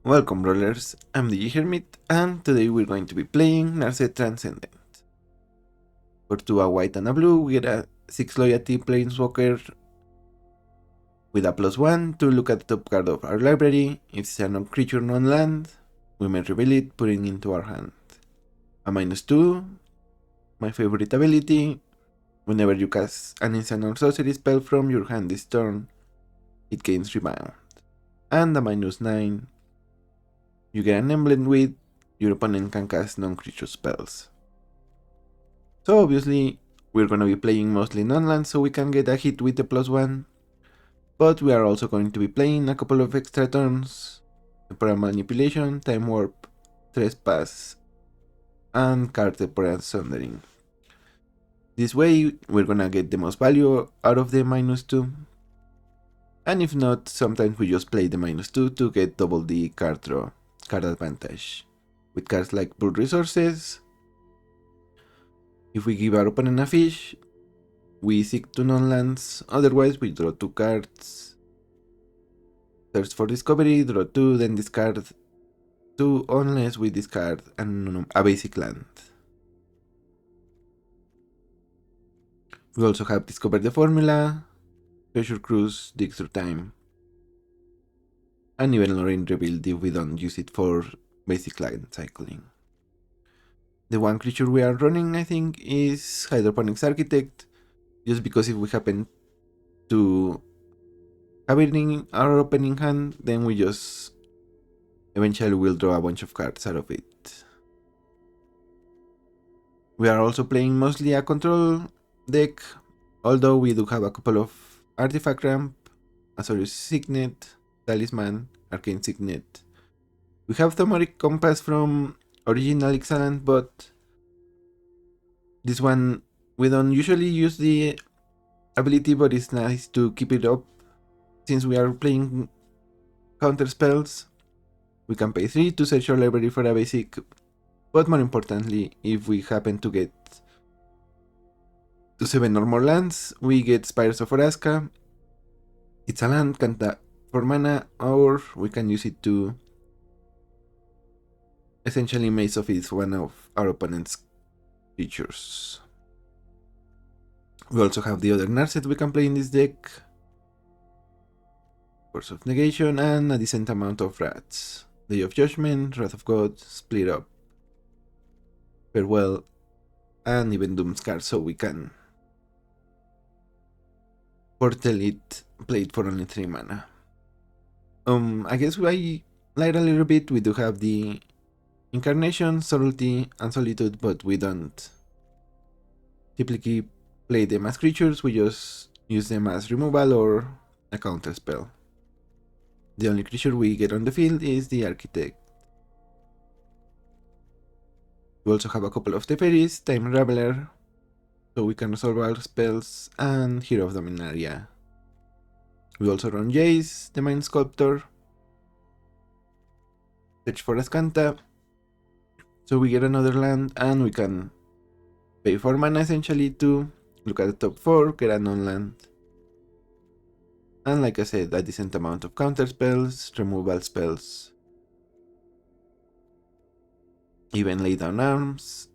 Welcome Brawlers, I'm the Hermit and today we're going to be playing Narset Transcendent. For 2 a white and a blue, we get a 6 loyalty Planeswalker with a +1 to look at the top card of our library. If it's a non-creature, non-land, we may reveal it, putting it into our hand. A -2, my favorite ability, whenever you cast an instant or sorcery spell from your hand this turn, it gains Rebound. And a -9, you get an emblem with your opponent can cast non-creature spells. So obviously we're gonna be playing mostly non-land so we can get a hit with the +1, but we are also going to be playing a couple of extra turns, temporal manipulation, time warp, trespass, and card temporal sundering. This way we're gonna get the most value out of the -2, and if not, sometimes we just play the -2 to get double the card draw, card advantage, with cards like Pool Resources. If we give our opponent a fish, we seek 2 non-lands, otherwise we draw 2 cards, search for discovery, draw 2, then discard 2 unless we discard a basic land. We also have Discover the Formula, Treasure Cruise, Dig Through Time, and even Lorraine Rebuild if we don't use it for basic land cycling. The one creature we are running, I think, is Hydroponics Architect, just because if we happen to have it in our opening hand, then we just eventually will draw a bunch of cards out of it. We are also playing mostly a control deck, although we do have a couple of Artifact Ramp, Azorius Signet, Talisman, Arcane Signet. We have Thaumatic Compass from Original Ixalan, but this one we don't usually use the ability, but it's nice to keep it up since we are playing counter spells. We can pay 3 to search our library for a basic, but more importantly, if we happen to get to 7 or more lands, we get Spires of Oraska. It's a land, can tap for mana, or we can use it to essentially Maze of Ith one of our opponent's creatures. We also have the other Narset we can play in this deck, Force of Negation, and a decent amount of rats. Day of Judgment, Wrath of God, Split Up, Farewell, and even Doomscar, so we can portal it, play it for only 3 mana. I guess I lied a little bit. We do have the Incarnation, Subtlety, and Solitude, but we don't typically play them as creatures, we just use them as removal or a counter spell. The only creature we get on the field is the Architect. We also have a couple of Teferis, Time Raveler, so we can resolve our spells, and Hero of Dominaria. We also run Jace, the Mind Sculptor, search for Ascanta, so we get another land, and we can pay 4 mana essentially to look at the top 4, get a non-land, and like I said, a decent amount of counter spells, removal spells, even lay down arms,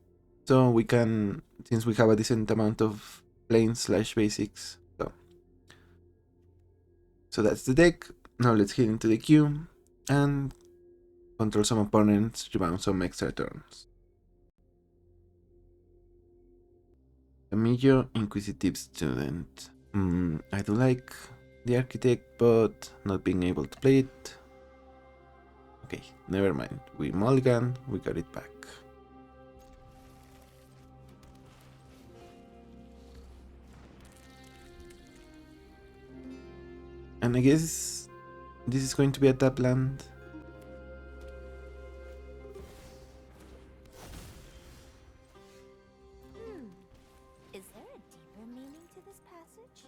so we can, since we have a decent amount of planes/basics. So that's the deck. Now let's get into the queue and control some opponents, rebound some extra turns. Camillo, Inquisitive Student. I do like the Architect, but not being able to play it. Okay, never mind. We mulligan, we got it back. And I guess this is going to be a tap land. Is there a deeper meaning to this passage?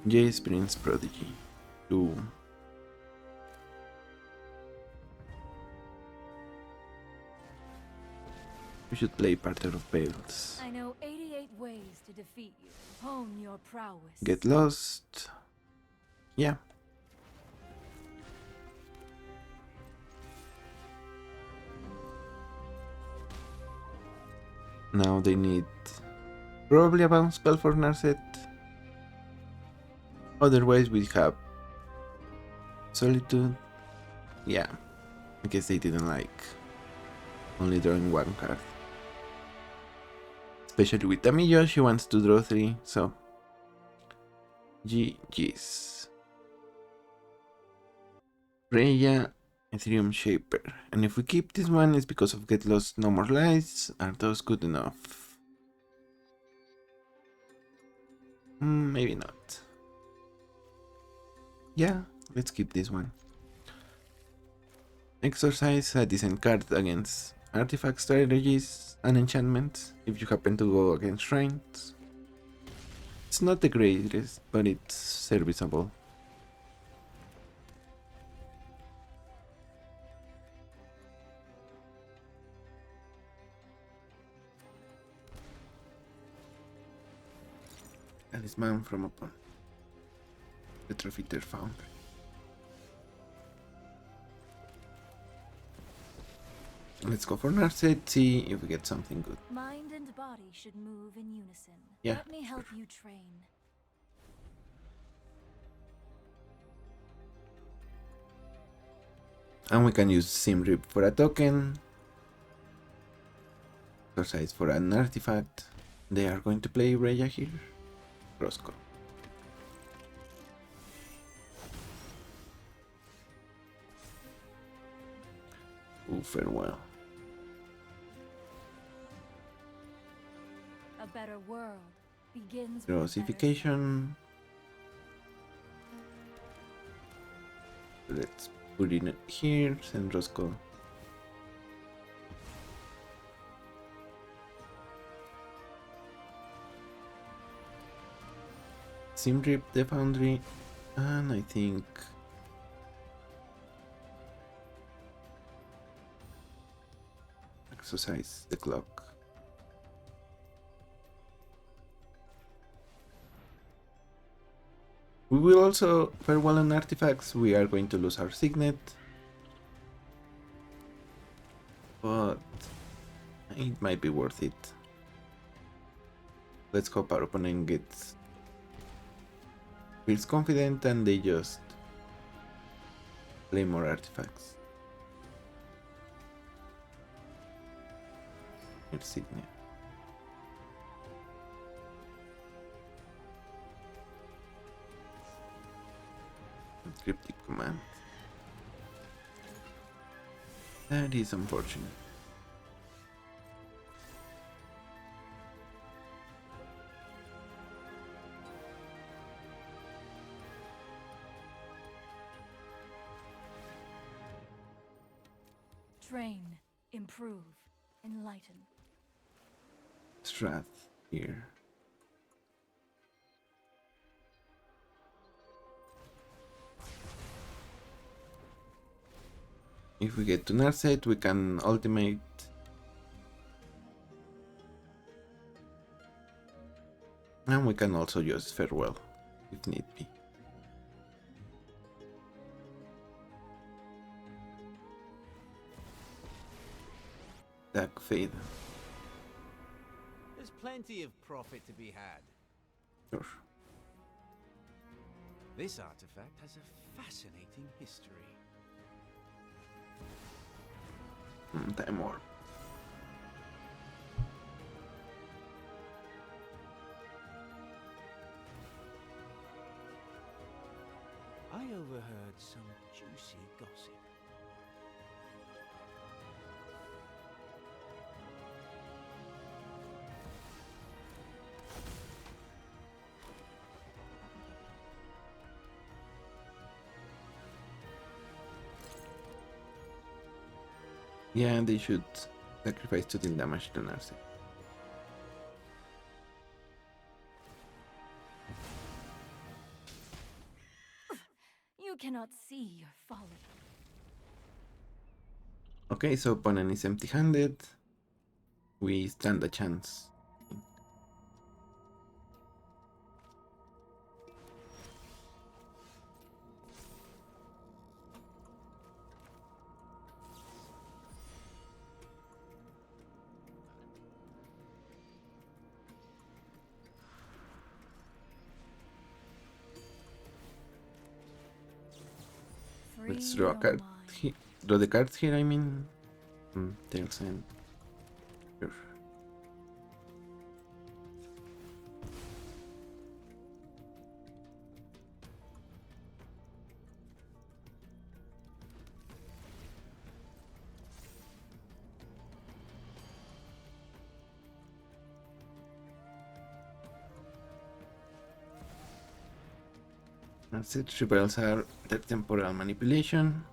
Jace, Prince, Prodigy. 2. We should play Parter of Veils. I know 88 ways to defeat you. Hone your prowess. Get lost. Yeah. Now they need probably a bounce spell for Narset. Otherwise we have Solitude. Yeah. I guess they didn't like only drawing one card. Especially with Tamillo, she wants to draw 3, so GG's. Freya, Ethereum Shaper. And if we keep this one, it's because of Get Lost, No More Lies. Are those good enough? Maybe not. Yeah, let's keep this one. Exorcise, a decent card against artifact strategies and enchantments if you happen to go against shrines. It's not the greatest, but it's serviceable. Talisman from upon Petrofitter Foundry. Let's go for Narset, see if we get something good. Mind and body should move in unison. Yeah. Let me help you train. And we can use Simrip for a token. Exercise for an artifact. They are going to play Reya here. Roscoe. Ooh, farewell. A better world begins with a better Rosification. Let's put it here, send Roscoe. Simrip the Foundry, and I think exercise the clock. We will also farewell on artifacts. We are going to lose our signet, but it might be worth it. Let's hope our opponent feels confident and they just play more artifacts. Insignia. Cryptic command. That is unfortunate. Train, improve, enlighten. Strath here. If we get to Narset, we can ultimate. And we can also use farewell if need be. Dark Fade. There's plenty of profit to be had. Sure. This artifact has a fascinating history. Time Warp. I overheard some juicy gossip. Yeah, they should sacrifice to deal damage to Narset. You cannot see your folly. Okay, so opponent is empty-handed. we stand a chance. Let's Free draw a your card. mind. Draw the cards here, I mean. Transcendent. Sure. That's it. Rebels are their temporal manipulation.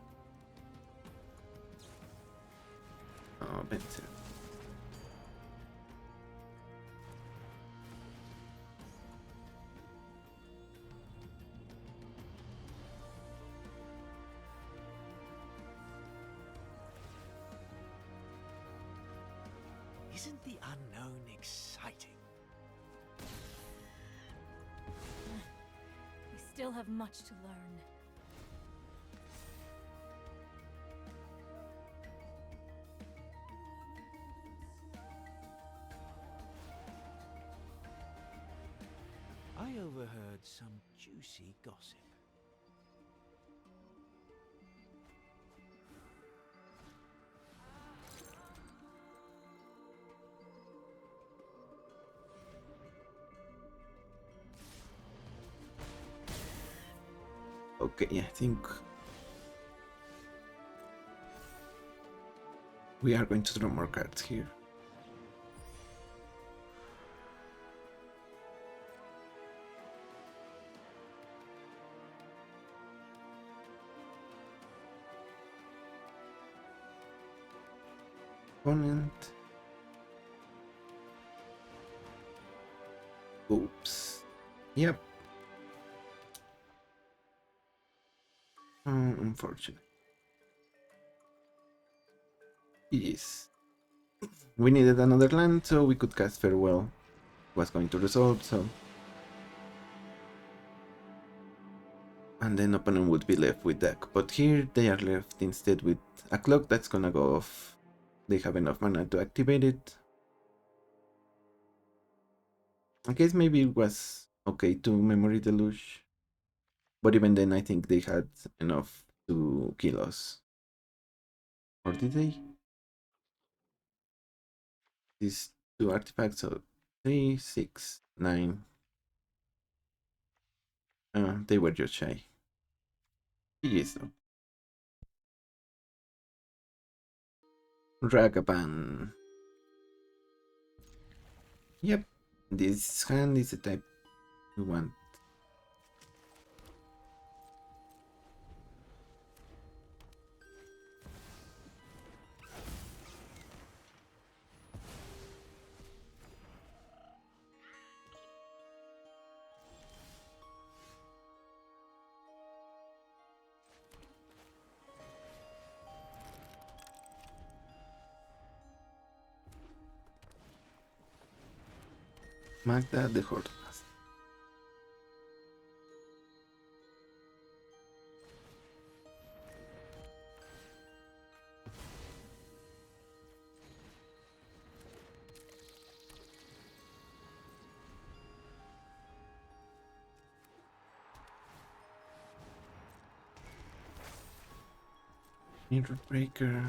Oh, Benson. Isn't the unknown exciting? We still have much to learn. I overheard some juicy gossip. Okay, I think we are going to draw more cards here. Opponent. Oops. Yep. Unfortunate. Yes. We needed another land so we could cast Farewell. Was going to resolve, so. And then opponent would be left with deck. But here they are left instead with a clock that's gonna go off. They have enough mana to activate it. I guess maybe it was okay to Memory Deluge. But even then I think they had enough to kill us. Or did they? These two artifacts, so 3, 6, 9. They were just shy. Yes, though. Ragavan. Yep, this hand is the type we want. Magda the Horde. Mirror Breaker.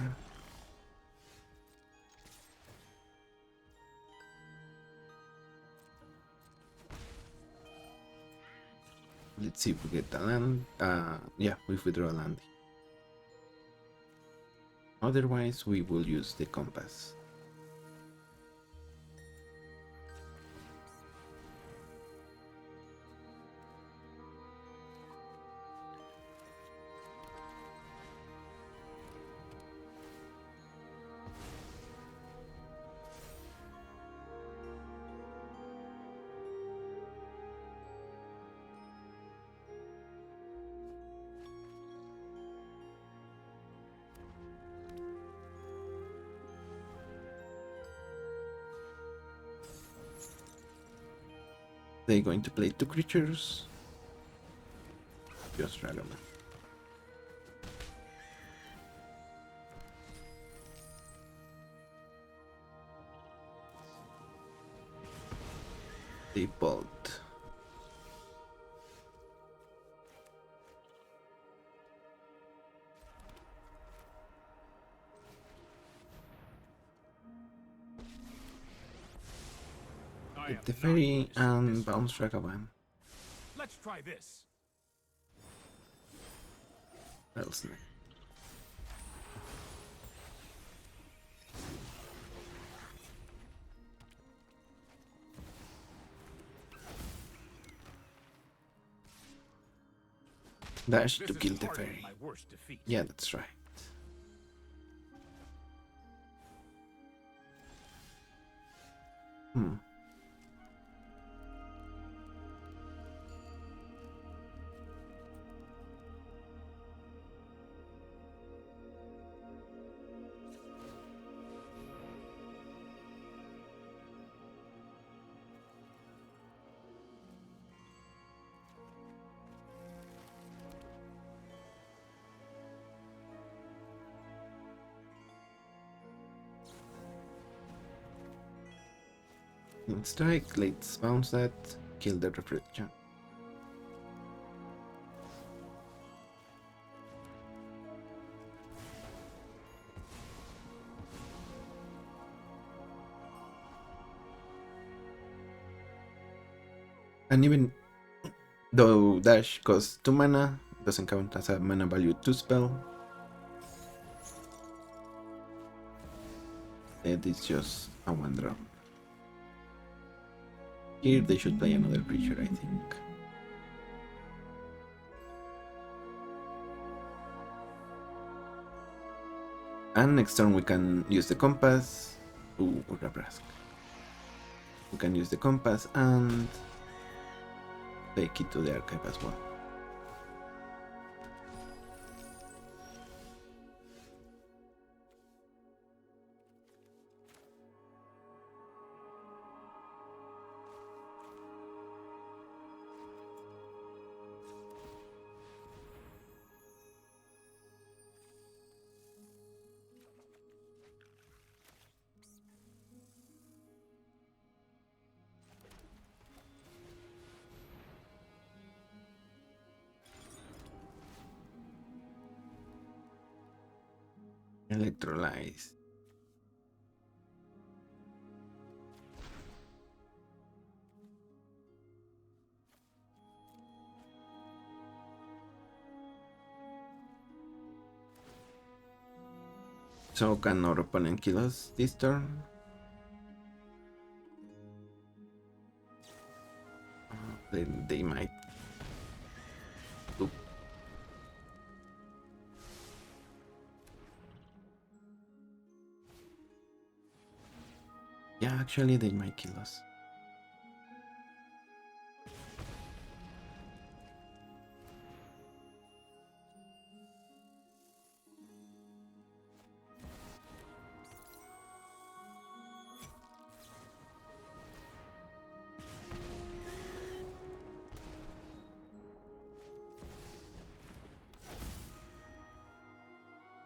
Let's see if we get a land. Yeah, if we draw a land. Otherwise, we will use the compass. They're going to play 2 creatures. Just random. They bolt. Hit the fairy and bounce Ragavan. Let's try this. Rattlesnake. Dash This to is kill the harder than fairy. my worst defeat. Yeah, that's right. Hmm. Strike, let's bounce that, kill the reflection. And even though dash costs 2 mana, doesn't count as a mana value 2 spell. It is just a 1 drop. Here they should play another creature, I think. And next turn we can use the compass. Ooh, Rabrask. We can use the compass and take it to the archive as well. Electrolyze. So can our opponent kill us this turn? They might. Oop. Yeah, actually they might kill us.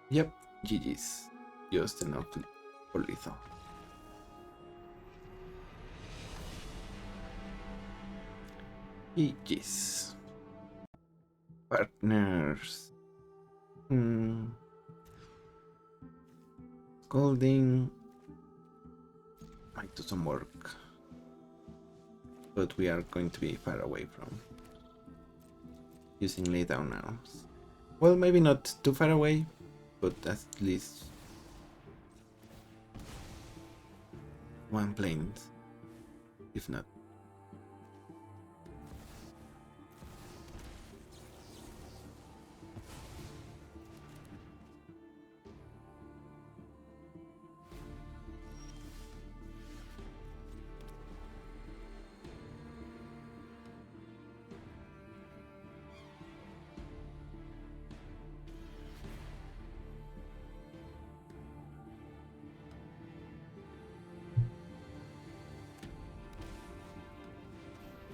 Yep, GG's. Just enough for lethal. GG's. Partners. Scolding might do some work, but we are going to be far away from using lay down arms. Well, maybe not too far away, but at least one plane, if not.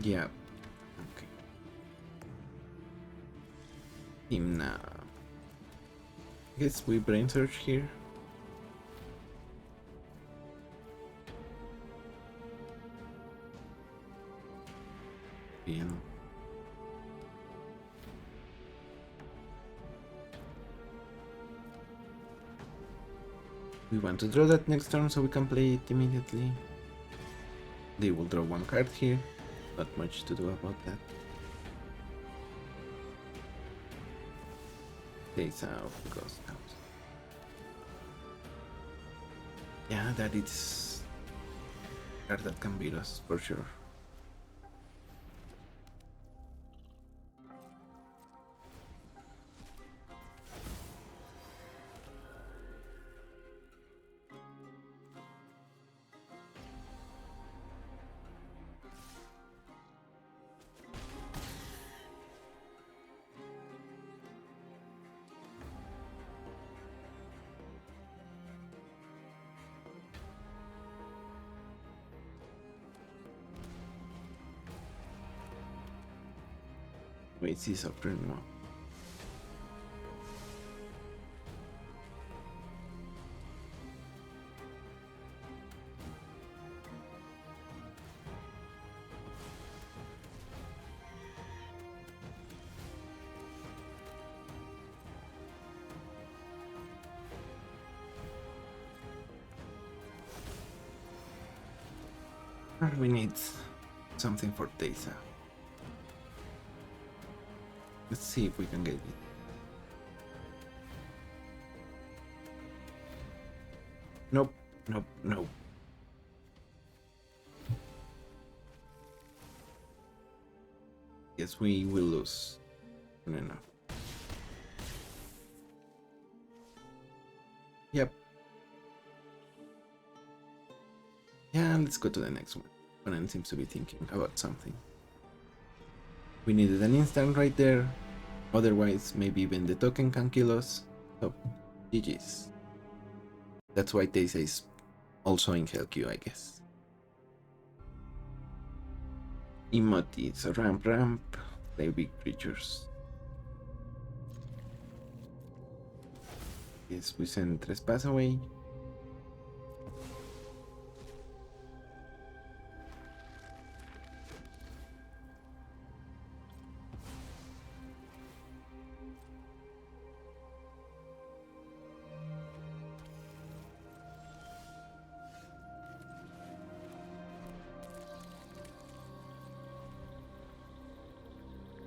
Yeah. Okay. Team now. Guess we brain search here. Yeah. We want to draw that next turn so we can play it immediately. They will draw one card here. Not much to do about that. Takes out Ghost House. Yeah, that is a card that can beat us for sure. Wait, she's up right now. We need something for Teysa. Let's see if we can get it. Nope, nope, nope. Yes, we will lose. Soon enough. Yep. Yeah, let's go to the next one. Opponent seems to be thinking about something. We needed an instant right there. Otherwise, maybe even the token can kill us. So, GG's. That's why Teysa is also in Hell queue, I guess. Emotes, ramp, play big creatures. Yes, we send Trespass away.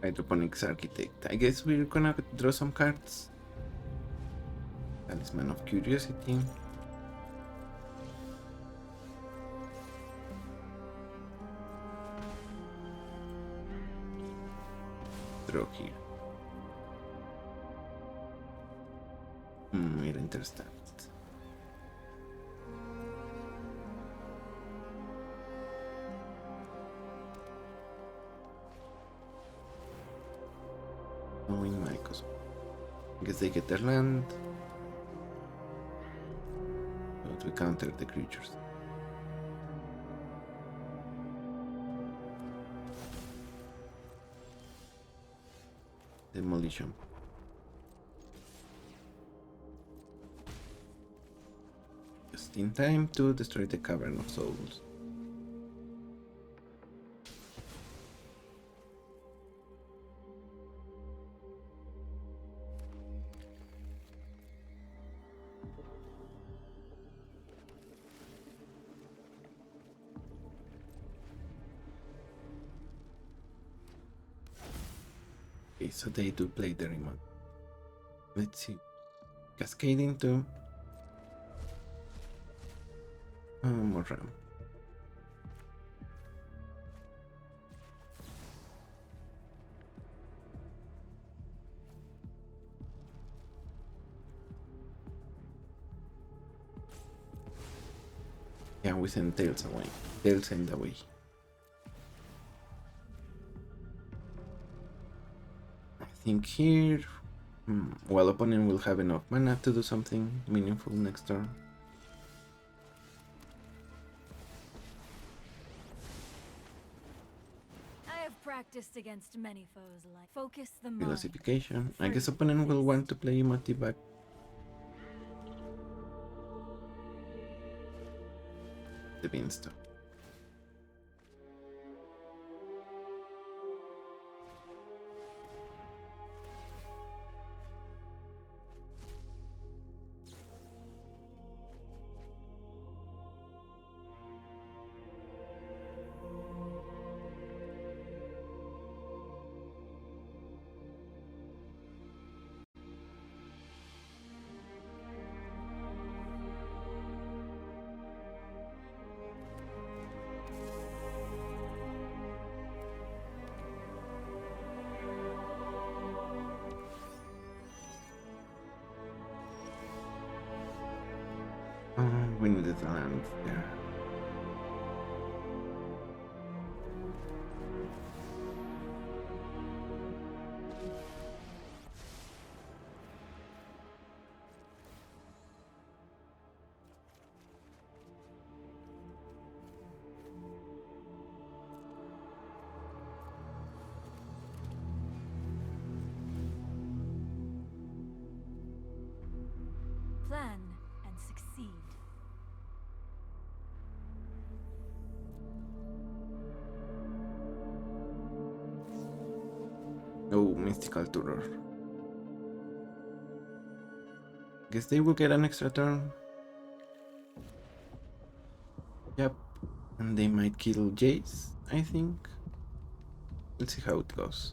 Hydroponics Architect. I guess we're gonna draw some cards. Talisman of Curiosity. Draw here. Mira Intercept. Knowing my cosmos. I guess they get their land. But we counter the creatures. Demolition. Just in time to destroy the Cavern of Souls. Okay, so they do play the remote. Let's see. Cascade into more RAM. Yeah, we send Tails away. Tails send away. I think here, well, opponent will have enough mana to do something meaningful next turn. practiced against many foes alike. Focus the mind. Philosophication. I guess opponent will want to play emotive back. The beanstalk. We needed land there. Plan and succeed. Oh, mystical terror. Guess they will get an extra turn. Yep. And they might kill Jace, I think. Let's see how it goes.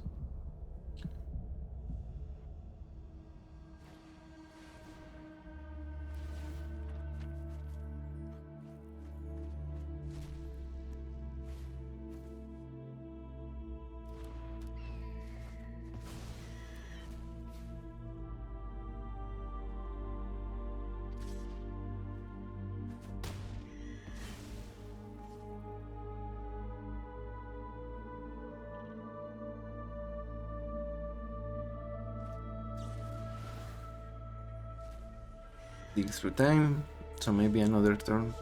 Digs through time, so maybe another turn.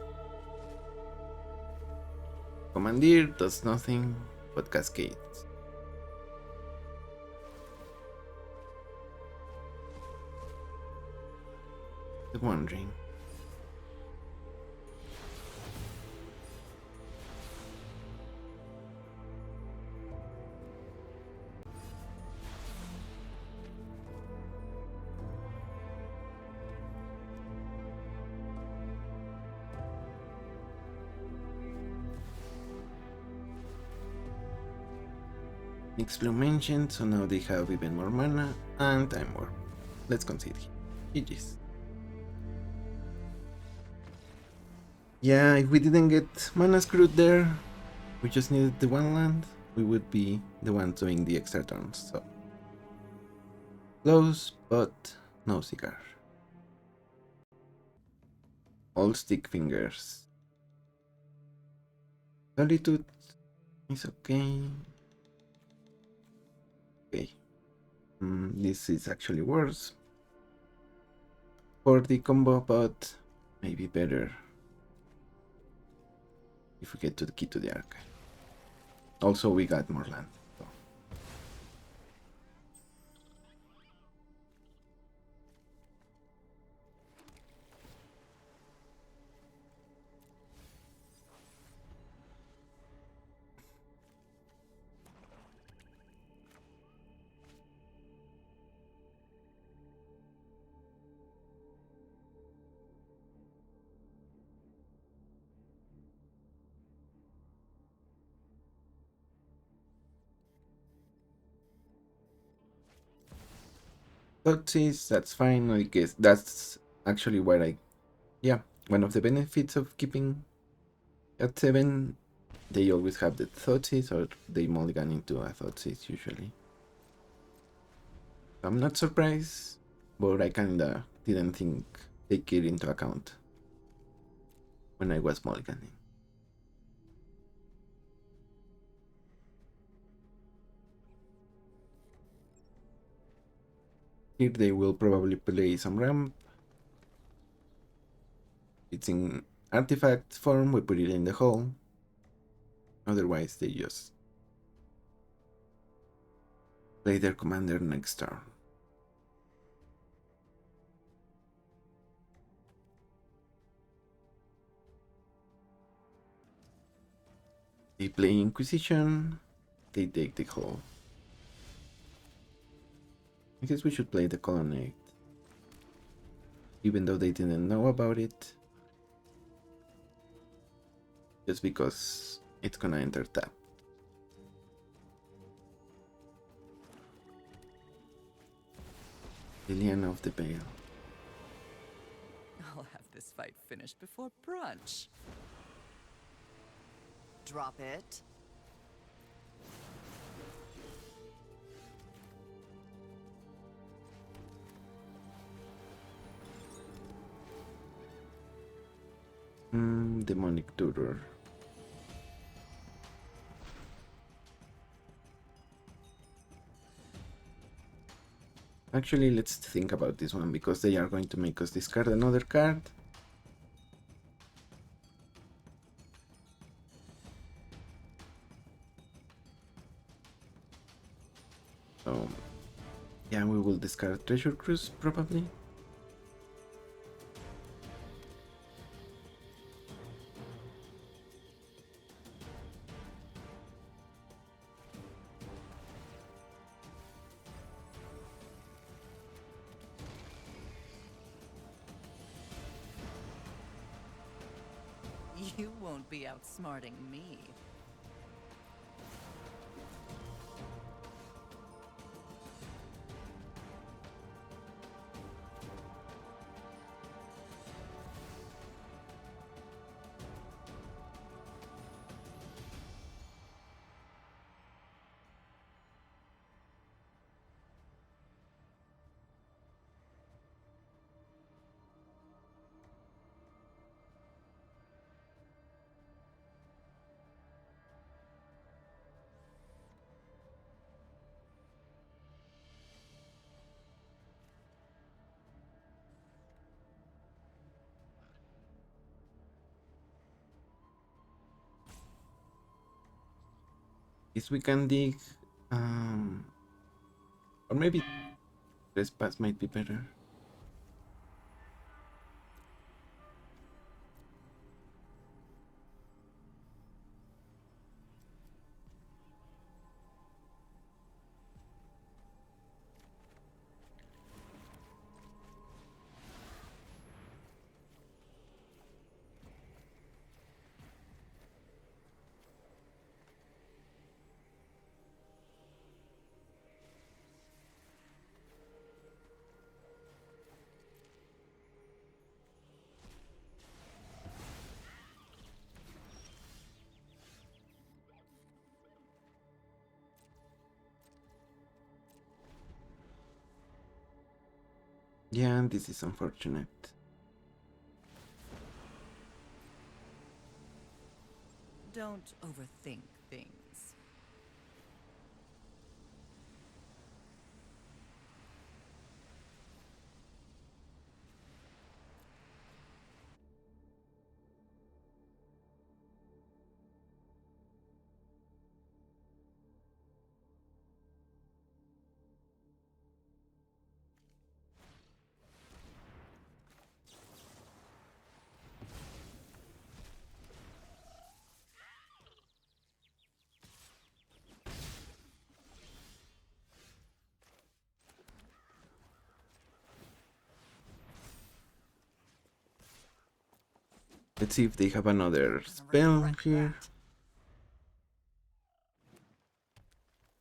Commandeer does nothing but cascades. The Wandering. Next Blue mentioned, so now they have even more mana and Time Warp. Let's concede. GG's. Yeah, if we didn't get mana screwed there, we just needed the one land, we would be the ones doing the extra turns, so. Close, but no cigar. All stick fingers. Solitude is okay. Okay. This is actually worse for the combo, but maybe better if we get to the key to the archive. Also, we got more land. So. Toxies, that's fine. I guess that's actually where one of the benefits of keeping at 7, they always have the Thoughtseize, or they mulligan into a Thoughtseize usually. I'm not surprised, but I kinda didn't take it into account when I was mulliganing. Here they will probably play some ramp. It's in artifact form, we put it in the hole. Otherwise they just play their commander next turn. They play Inquisition, they take the hole. I guess we should play the Colonnade, even though they didn't know about it. Just because it's gonna enter tap. Liliana of the Veil. I'll have this fight finished before brunch. Drop it. Demonic Tutor. Actually, let's think about this one because they are going to make us discard another card. So, yeah, we will discard Treasure Cruise probably. You won't be outsmarting me. Is we can dig, or maybe Trespass might be better. Yeah, this is unfortunate. Don't overthink things. Let's see if they have another spell here.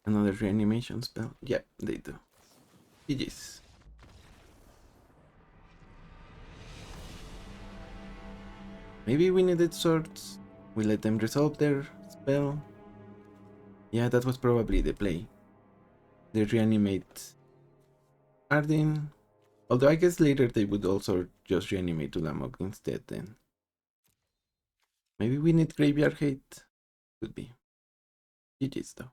Another reanimation spell. Yeah, they do. GG's. Maybe we needed swords. We let them resolve their spell. Yeah, that was probably the play. They reanimate Arden. Although I guess later they would also just reanimate Ulamog instead then. Maybe we need Graveyard Hate. Could be. GG's though.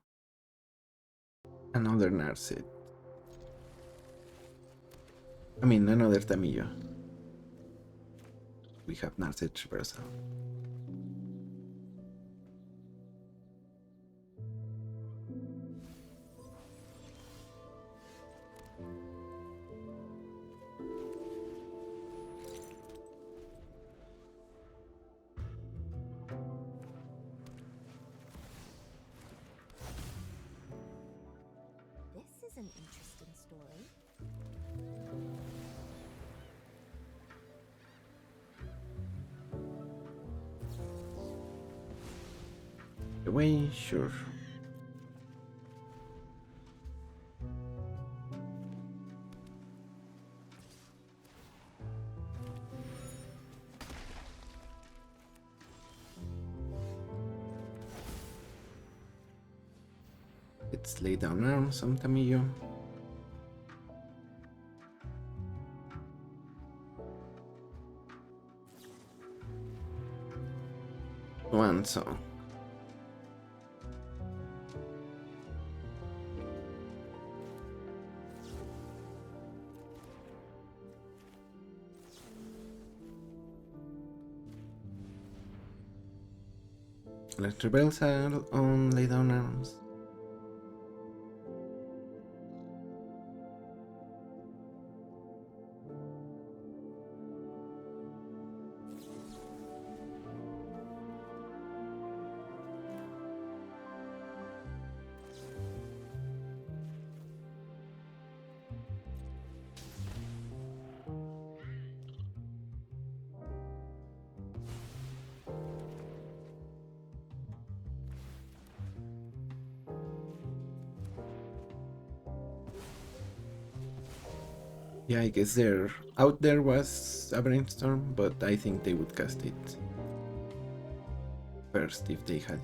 Another Narset. I mean, another Tamillo. We have Narset Reversal. an interesting story. Away, sure. Let's lay down arms, some Tamillo. One song. Let's rebels are on lay down arms. Yeah, I guess there out there was a brainstorm, but I think they would cast it first if they had it.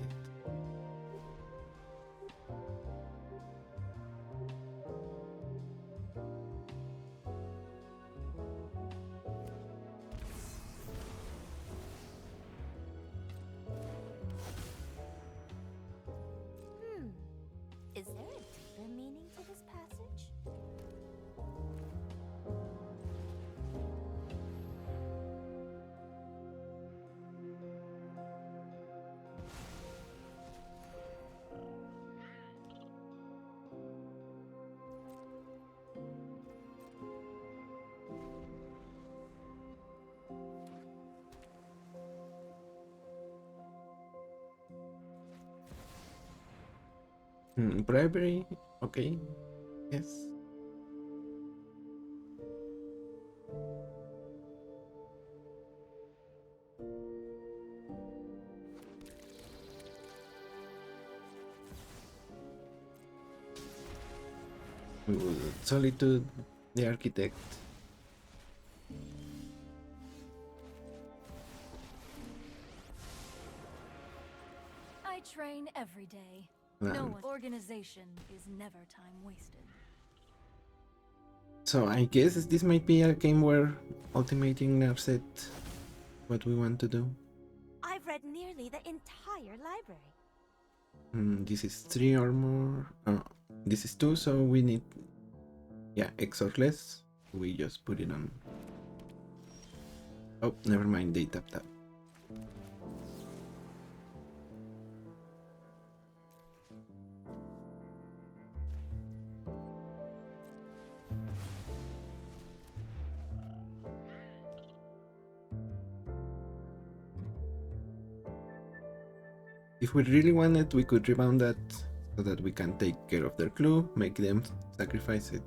Is there a deeper meaning to this passage? Bribery, okay, yes. Solitude, the architect. I train every day. Land. No one organization is never time wasted. So I guess this might be a game where ultimating Narset what we want to do. I've read nearly the entire library. This is 3 or more. This is 2, so we need, yeah, X or less. We just put it on. Oh, never mind, they tapped up. If we really wanted, we could rebound that so that we can take care of their clue, make them sacrifice it.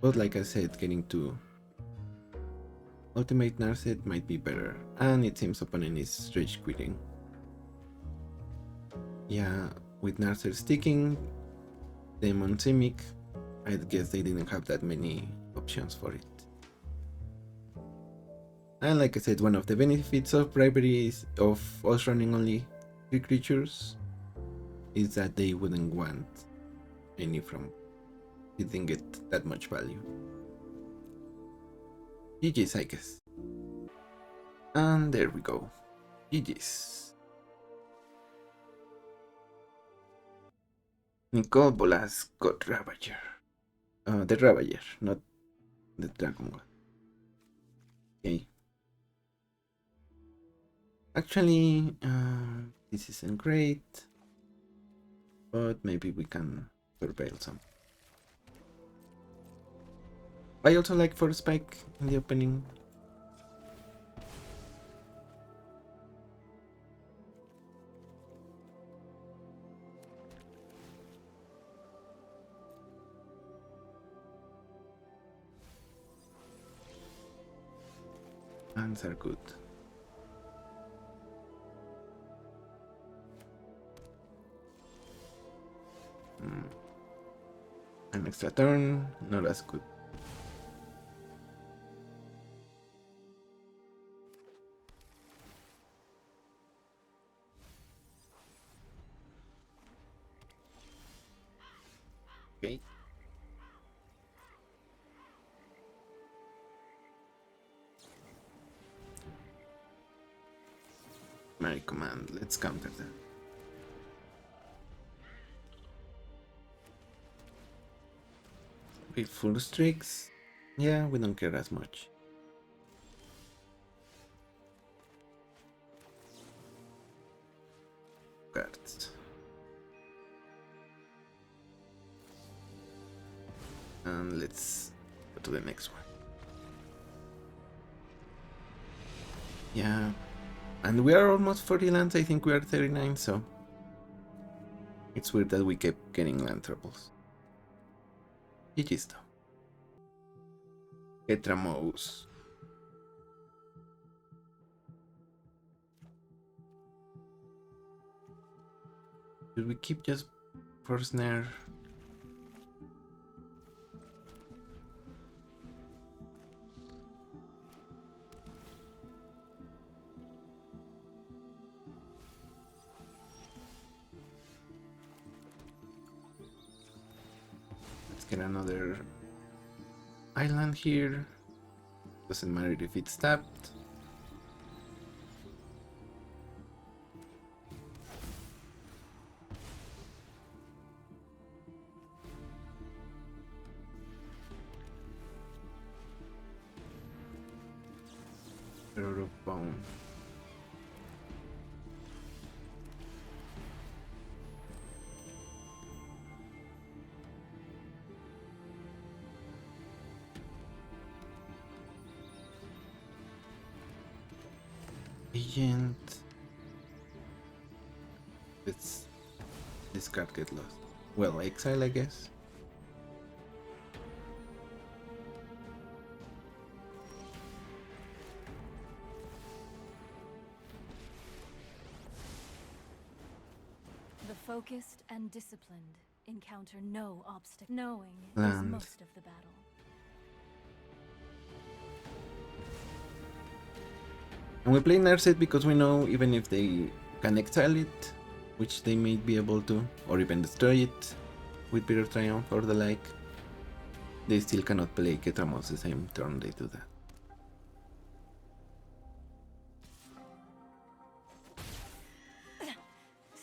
But like I said, getting to ultimate Narset might be better, and it seems opponent is rage quitting. Yeah, with Narset sticking, Demon Simic, I guess they didn't have that many options for it. And like I said, one of the benefits of bribery is of us running only 3 creatures is that they wouldn't want any from. It didn't get that much value. GG's, I guess. And there we go. GG's. Nicole Bolas got Ravager. The Ravager, not the Dragon God. Okay. Actually, this isn't great, but maybe we can surveil some. I also like for Spike in the opening. Lands are good. An extra turn, not as good. Okay. Mary command, let's counter that. Okay, full streaks. Yeah, we don't care as much. Cards. And let's go to the next one. Yeah. And we are almost 40 lands. I think we are 39, so it's weird that we kept getting land troubles. GG's though. Etramos. Should we keep just for snare? Let's get another island here. Doesn't matter if it's tapped. Bone. Agent. Let's this card get lost. Well, exile, I guess. The focused and disciplined encounter no obstacle. Knowing Land. is most of the battle. And we play Narset because we know even if they can exile it, which they may be able to, or even destroy it with Bitter Triumph or the like, they still cannot play Ketramos the same turn they do that.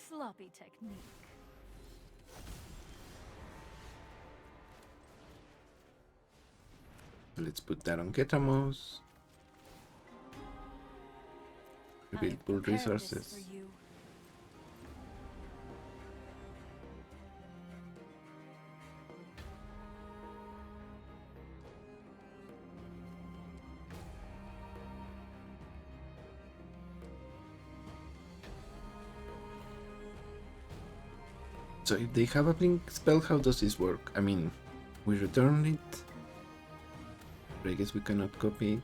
Sloppy technique. Let's put that on Ketramos. I Rebuild have pool prepared this resources. for you. So if they have a blink spell, how does this work? I mean, we return it, but I guess we cannot copy it.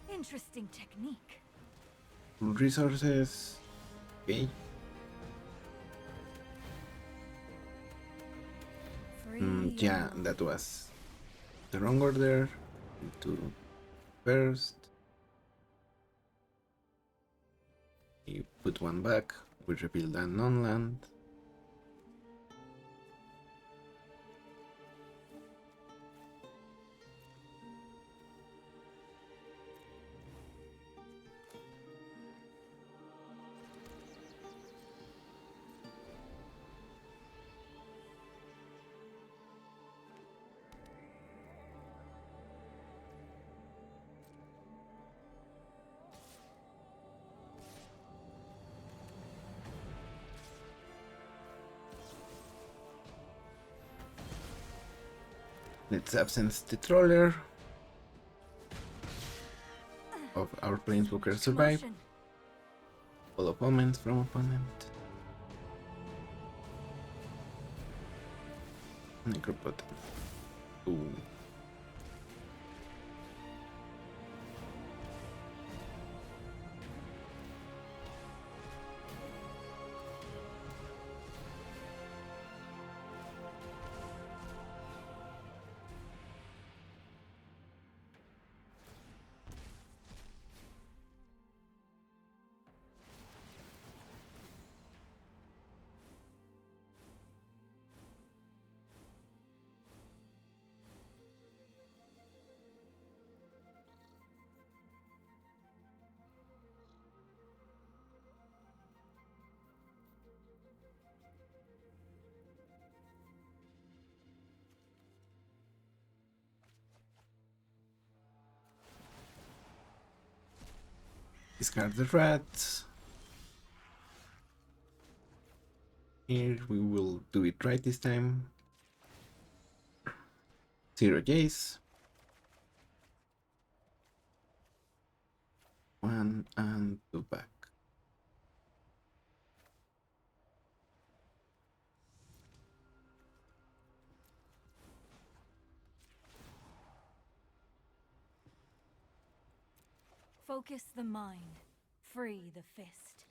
Interesting technique. Pool resources. Okay. Yeah, that was the wrong order. Into first. You put one back. We rebuild a non-land. Let's absence the troller of our Our Planeswalker survive. Commotion. All opponents from opponent. Necropotence. Ooh. Discard the rats. Here we will do it right this time. 0 Jace. 1 and 2 back. Focus the mind. Free the fist.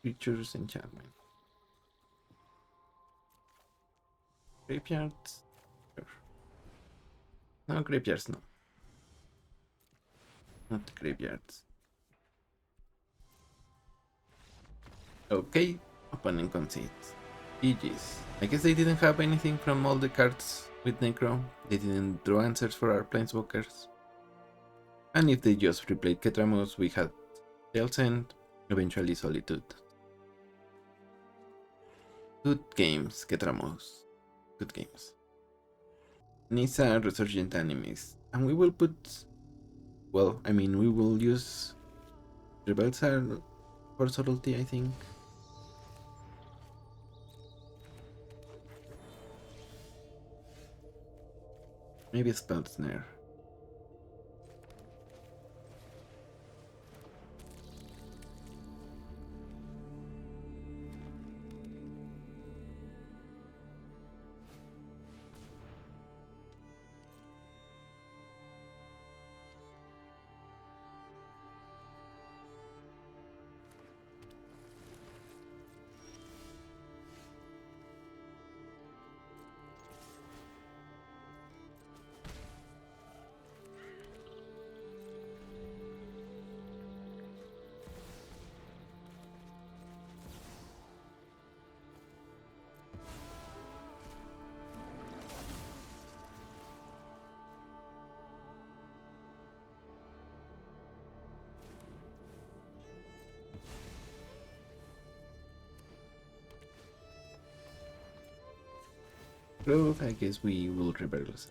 Creatures enchantment. Graveyards. Sure. No, graveyards no. Not graveyards. Okay, opponent concedes. GG's. I guess they didn't have anything from all the cards with Necro. They didn't draw answers for our Planeswalkers. And if they just replayed Ketramos, we had Transcendent, eventually Solitude. Good games, Ketramos. Good games. Nisa Resurgent Enemies. And we will put... Well, I mean, we will use Rebelsar for Subtlety, I think. Maybe Spell Snare. Growth, I guess we will reverse.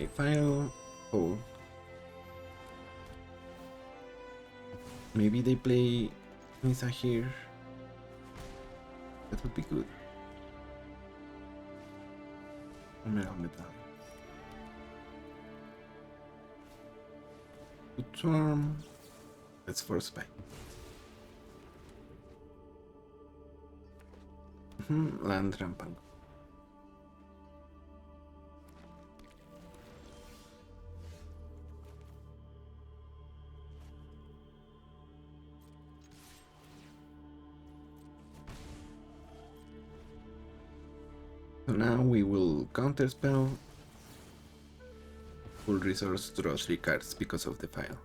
A file. Oh. Maybe they play Nisa here. That would be good. Emerald Metal. Good Swarm. Let's force buy. Land Rampant. So now we will counterspell. Full resource, draw 3 cards because of the file.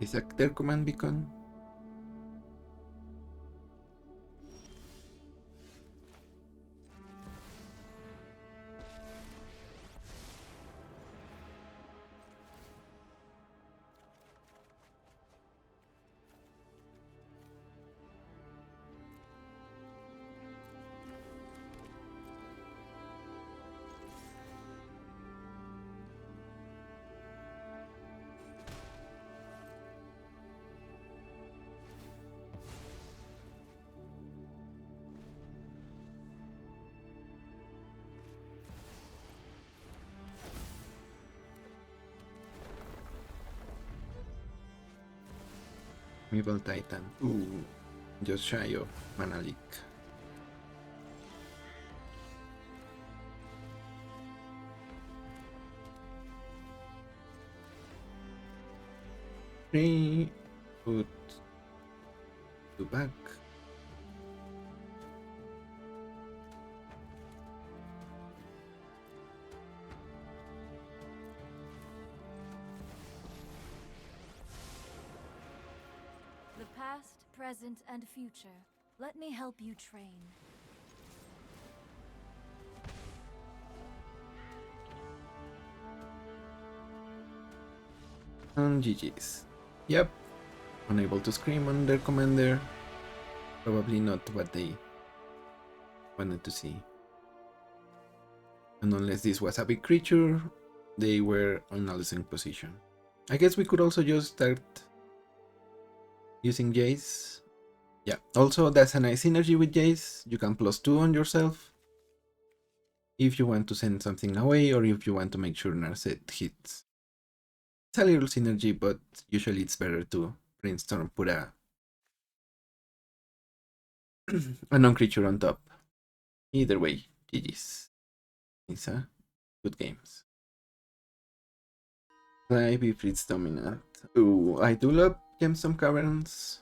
Is that their command beacon? Evil Titan. Ooh, just shy of Mana Leak. Three, put two back. The past, present, and future. Let me help you train. And GG's. Yep. Unable to scream on their commander. Probably not what they wanted to see. And unless this was a big creature, they were in a losing position. I guess we could also just start using Jace. Yeah, also that's a nice synergy with Jace. You can +2 on yourself if you want to send something away or if you want to make sure Narset hits. It's a little synergy, but usually it's better to brainstorm, put a non-creature on top. Either way, GG's. It's a good games. Maybe Fritz Dominant. Ooh, I do love Gemstone Caverns,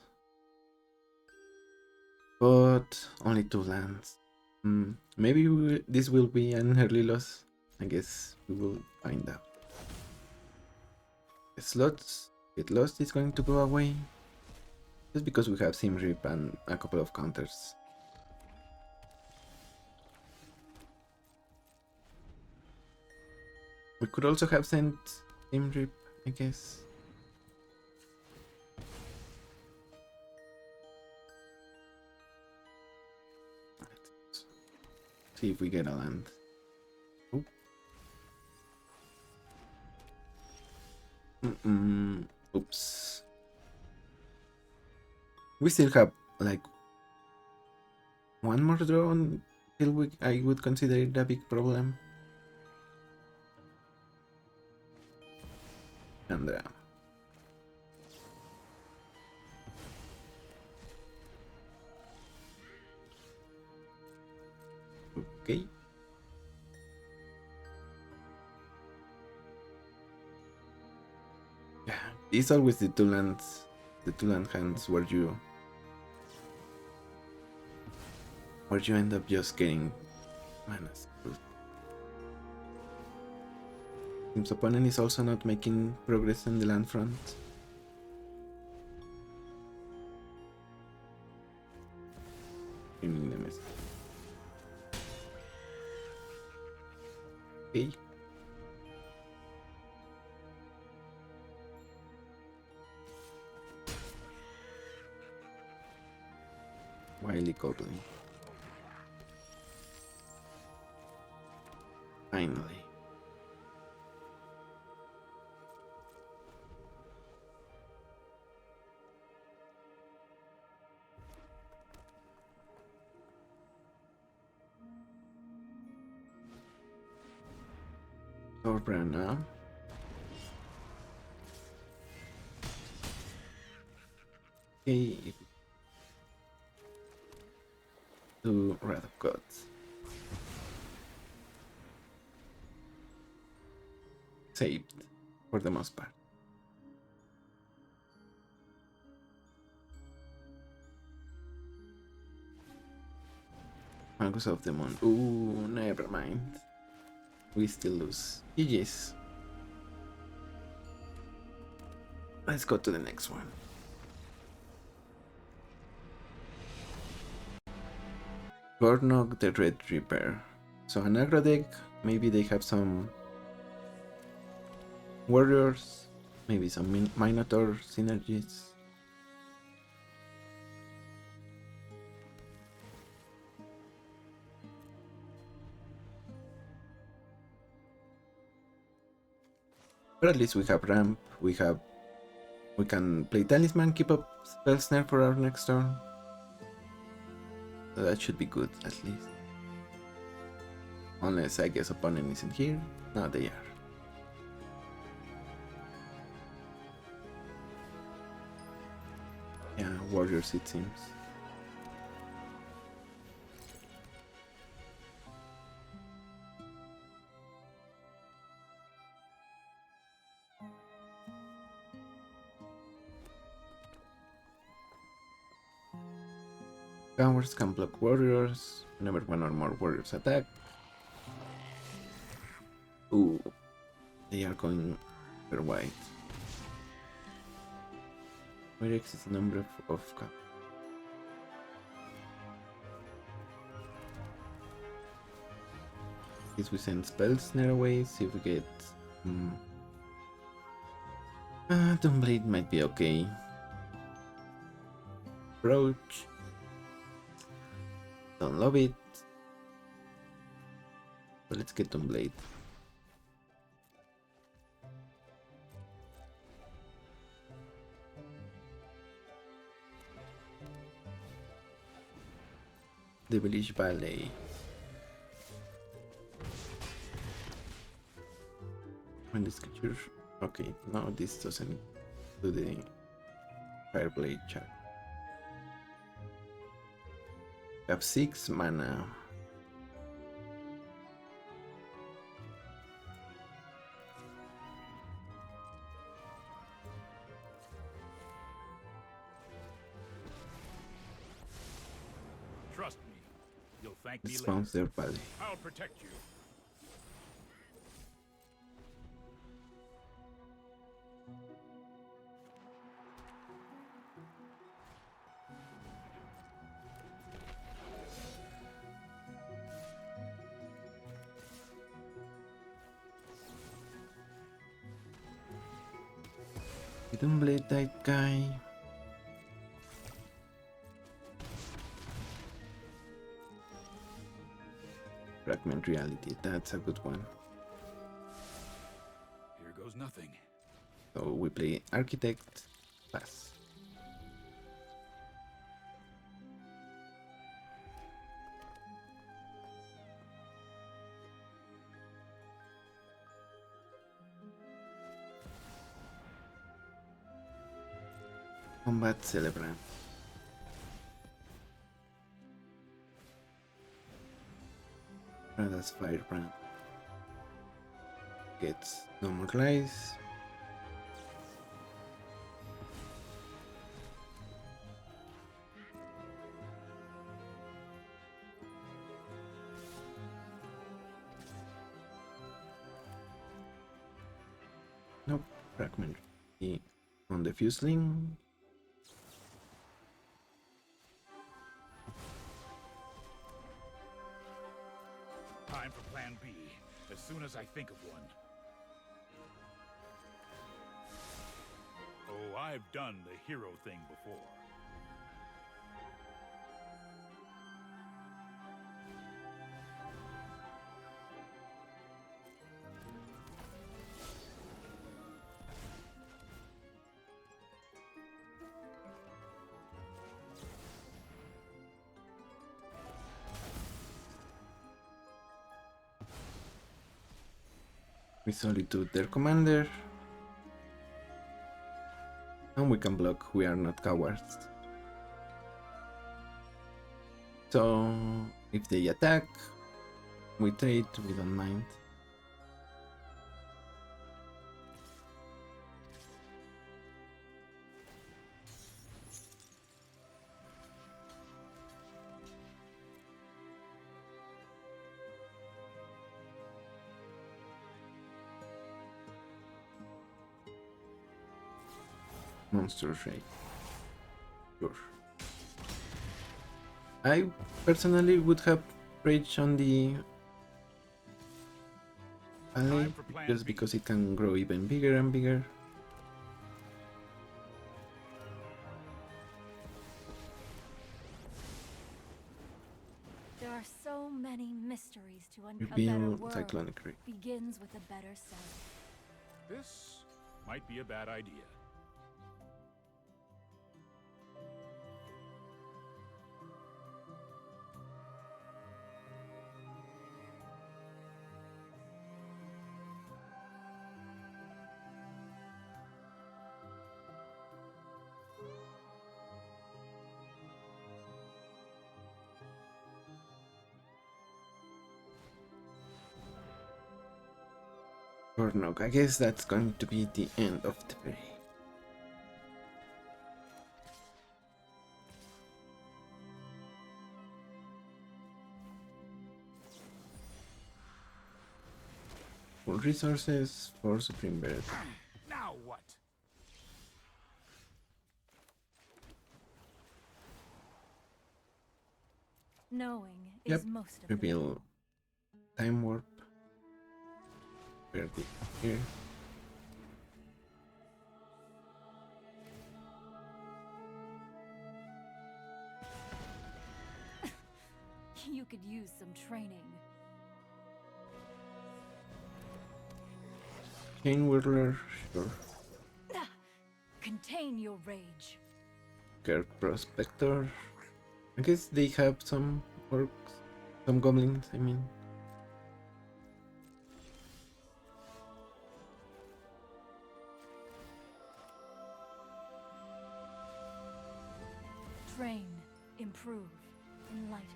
but only 2 lands. Maybe this will be an early loss. I guess we will find out. The slots get lost is going to go away. Just because we have Sim Rip and a couple of counters. We could also have sent Sim Rip, I guess. Let's see if we get a land. Oops. We still have like one more draw until I would consider it a big problem. And okay. Yeah, it's always the 2 lands, the 2 land hands where you end up just getting mana screwed. Team's opponent is also not making progress on the land front. Okay. Wily Goblin. Finally. Brana. Okay. To Wrath of Gods. Saved for the most part. Magus of the Moon. Ooh, never mind. We still lose. GG's. Let's go to the next one. Gornog the Red Reaper. So an aggro deck, maybe they have some warriors, maybe some Minotaur synergies. But at least we have ramp, we can play Talisman, keep up Spell Snare for our next turn. So that should be good, at least. Unless I guess opponent isn't here. No, they are. Yeah, warriors it seems. Cowards can block warriors whenever one or more warriors attack. Ooh, they are going for white. Where exists a number of cowards. Guess we send Spell Snare away, see if we get... Doomblade might be okay. Approach. Don't love it. But let's get Doomblade. Devilish Ballet. When this creature... Okay, no, this doesn't do the Fireblade check. Have 6 mana. Trust me. You'll thank me Let's later. bounce their Ballet. I'll protect you. Doomblade that guy. Fragment Reality, that's a good one. Here goes nothing. So we play Architect, pass. Combat Celebrant. That's Firebrand. Gets no more lives. Nope, fragment on the Fuseling. Time for plan B, as soon as I think of one. Oh, I've done the hero thing before. We solitude their commander. And we can block, we are not cowards. So if they attack, we trade, we don't mind. monsters, right? Sure. I personally would have Rage on the alley Time for plan just B. because it can grow even bigger and bigger. There are so many mysteries to uncover. A better Reveal world Cyclonic Ray. begins with a better self. This might be a bad idea. Or no, I guess that's going to be the end of the day. Full resources for Supreme Bird. Now what? Knowing Yep, is most of the reveal Time Warp. Very good here. You could use some training. Chain Whirler, sure. Contain your rage. Kirk Prospector. I guess they have some orcs, some goblins, I mean. Train, improve, enlighten.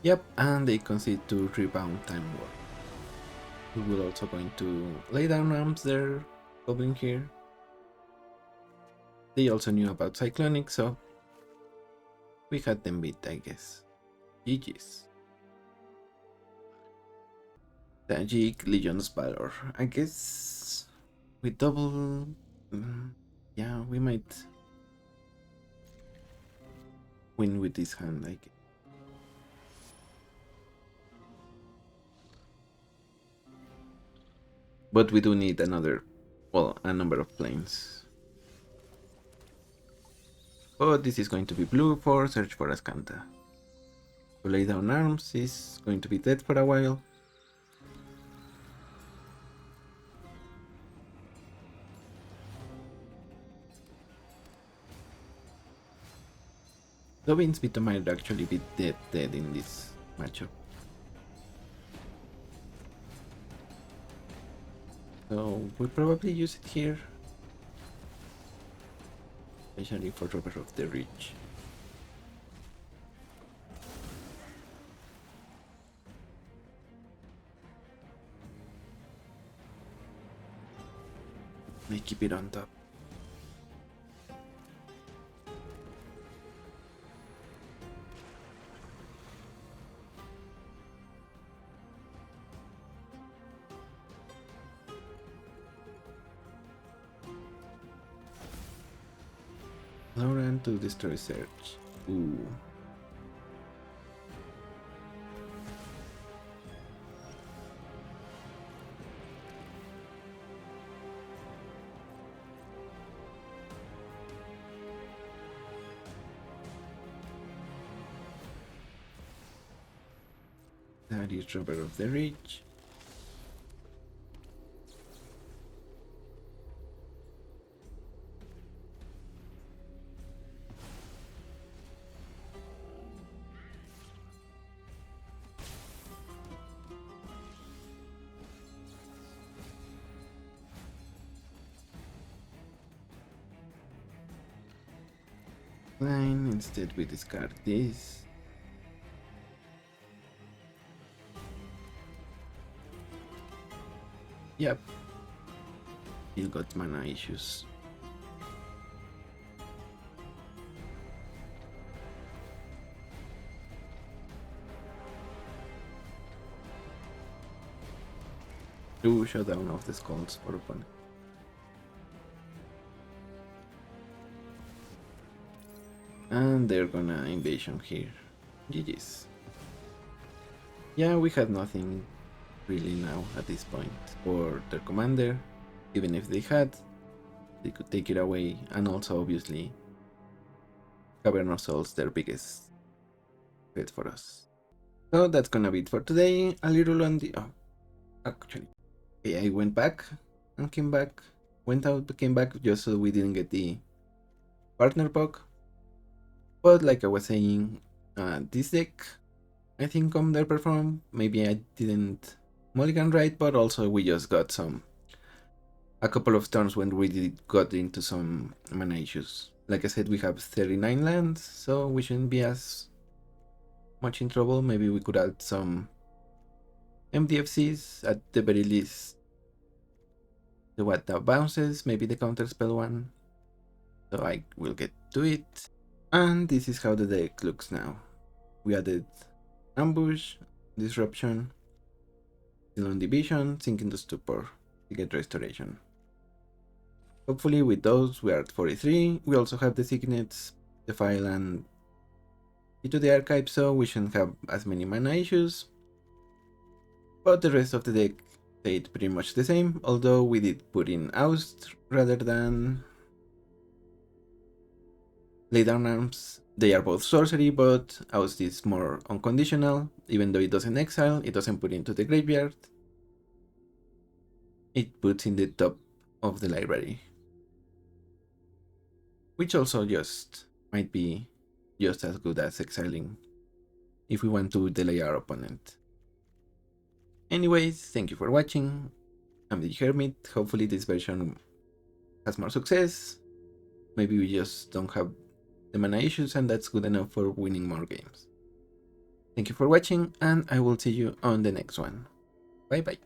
Yep, and they concede to Rebound Time Warp. We will also going to lay down arms there, goblin here. They also knew about Cyclonic, so we had them beat, I guess. GG's. Tajik Legion's Valor. I guess we double. Yeah, we might win with this hand, I guess. But we do need another, well, a number of planes. But this is going to be blue for Search for Ascanta. To lay down arms is going to be dead for a while. Dovin's Vito might actually be dead in this matchup. So we'll probably use it here. Especially for Robber of the Ridge. May keep it on top. Lauren to destroy Search. Ooh. That is Robber of the Ridge. Fine, instead we discard this. Yep. Still got mana issues. Do shutdown of the skulls for opponent. And they're gonna invasion here. GG's. Yeah, we had nothing really now at this point for their commander. Even if they had, they could take it away, and also obviously Cavern Souls their biggest threat for us. So that's gonna be it for today. A little on the actually, okay, I went back and came back, went out, came back just so we didn't get the partner bug. But like I was saying, this deck I think underperformed. Maybe I didn't mulligan right, but also we just got a couple of turns when we got into some mana issues. Like I said, we have 39 lands, so we shouldn't be as much in trouble. Maybe we could add some MDFCs at the very least. The what now bounces, maybe the counter spell one. So I will get to it. And this is how the deck looks now. We added Ambush, Disruption, Still on Division, Sink into Stupor to get Restoration. Hopefully with those we are at 43. We also have the Signets, the File, and into the Archive, so we shouldn't have as many mana issues. But the rest of the deck stayed pretty much the same, although we did put in Oust rather than Laydown Arms. They are both sorcery, but Oust is more unconditional. Even though it doesn't exile, it doesn't put into the graveyard. It puts in the top of the library. Which also just might be just as good as exiling if we want to delay our opponent. Anyways, thank you for watching. I'm the Hermit. Hopefully this version has more success. Maybe we just don't have the mana issues and that's good enough for winning more games. Thank you for watching and I will see you on the next one. Bye bye.